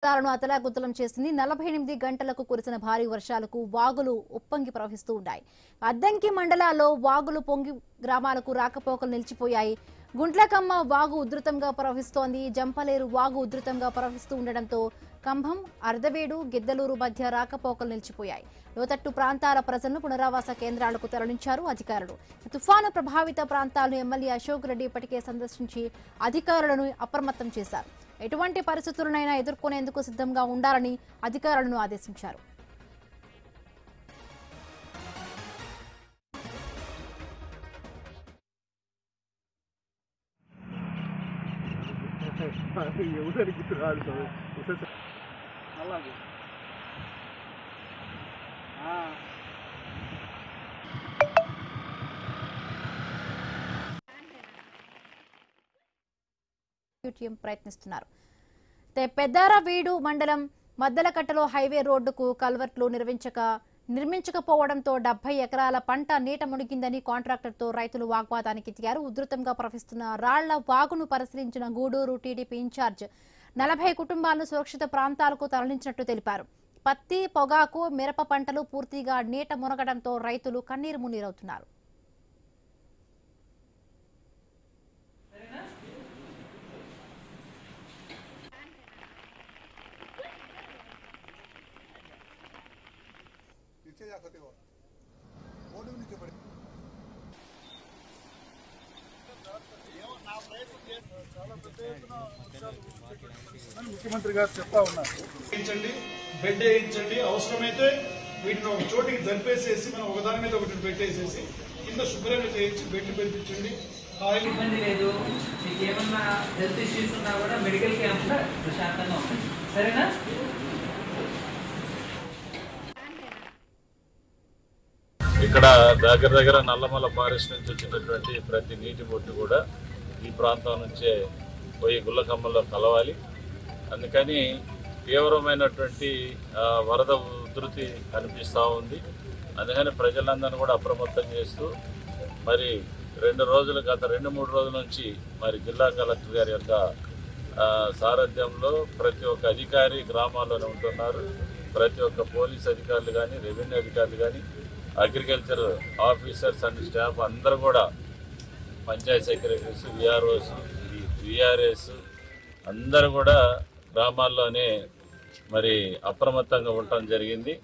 అతలాకుతలం చేసింది. 48 గంటలకు కురిసిన భారీ వర్షాలకు వాగులు ఉప్పొంగి ప్రవహిస్తూ ఉన్నాయి. అద్దంకి మండలాల్లో వాగులు పొంగి గ్రామాలకు రాకపోకలు నిలిచిపోయాయి. గుంట్లకమ్మ వాగు ఉధృతంగా ప్రవహిస్తోంది. జంపలేరు వాగు ఉధృతంగా ప్రవహిస్తూ ఉండడంతో కంభం, అర్ధవేడు, గిద్దలూరు మధ్య రాకపోకలు నిలిచిపోయాయి. లోతట్టు ప్రాంతాల ప్రజలను పునరావాస కేంద్రాలకు తరలించారు అధికారులు. తుఫాను ప్రభావిత ప్రాంతాలను ఎమ్మెల్యే అశోక్ రెడ్డి ఇప్పటికే సందర్శించి అధికారులను అప్రమత్తం చేశారు. ఎటువంటి పరిస్థితులనైనా ఎదుర్కొనేందుకు సిద్ధంగా ఉండాలని అధికారులను ఆదేశించారు. ప్రయత్నిస్తున్నారు. పెద్దారవీడు మండలం మద్దలకట్టలో హైవే రోడ్డుకు కల్వర్ట్లు నిర్మించకపోవడంతో 70 ఎకరాల పంట నీట మునిగిందని కాంట్రాక్టర్తో రైతులు వాగ్వాదానికి దిగారు. ఉధృతంగా ప్రవహిస్తున్న రాళ్ల వాగును పరిశీలించిన గూడూరు టీడీపీ ఇన్ఛార్జ్ 40 కుటుంబాలను సురక్షిత ప్రాంతాలకు తరలించినట్టు తెలిపారు. పత్తి, పొగాకు, మిరప పంటలు పూర్తిగా నీట మునగడంతో రైతులు కన్నీరు మున్నీరవుతున్నారు. ముఖ్యమంత్రి గారు చెప్తా ఉన్నారు, బెడ్ వేయించండి, అవసరమైతే వీటిని ఒక చోటికి జరిపేసేసి మనం ఒకదాని మీద ఒకటి పెట్టేసేసి కింద శుభ్రంగా చేయించి బెడ్ పెంపించండి. ఇబ్బంది లేదు, మీకు ఏమన్నా హెల్త్ ఇష్యూస్ ఉన్నా కూడా మెడికల్ క్యాంప్ లో ప్రశాంతంగా ఉంటుంది. సరేనా? ఇక్కడ దగ్గర నల్లమల్ల ఫారెస్ట్ నుంచి వచ్చినటువంటి ప్రతి నీటి బొట్టు కూడా ఈ ప్రాంతం నుంచే పోయి గుల్లకమ్మలో కలవాలి. అందుకని తీవ్రమైనటువంటి వరద ఉధృతి కనిపిస్తూ ఉంది. అందుకని ప్రజలందరినీ కూడా అప్రమత్తం చేస్తూ మరి గత 2-3 రోజుల నుంచి మరి జిల్లా కలెక్టర్ గారి యొక్క సారథ్యంలో ప్రతి ఒక్క అధికారి గ్రామాల్లోనే ఉంటున్నారు. ప్రతి ఒక్క పోలీస్ అధికారులు కానీ, రెవెన్యూ అధికారులు కానీ, అగ్రికల్చర్ ఆఫీసర్స్ అండ్ స్టాఫ్ అందరూ కూడా, పంచాయత్ సెక్రటరీస్, విఆర్ఓస్, విఆర్ఎస్ అందరూ కూడా గ్రామాల్లోనే మరి అప్రమత్తంగా ఉండటం జరిగింది.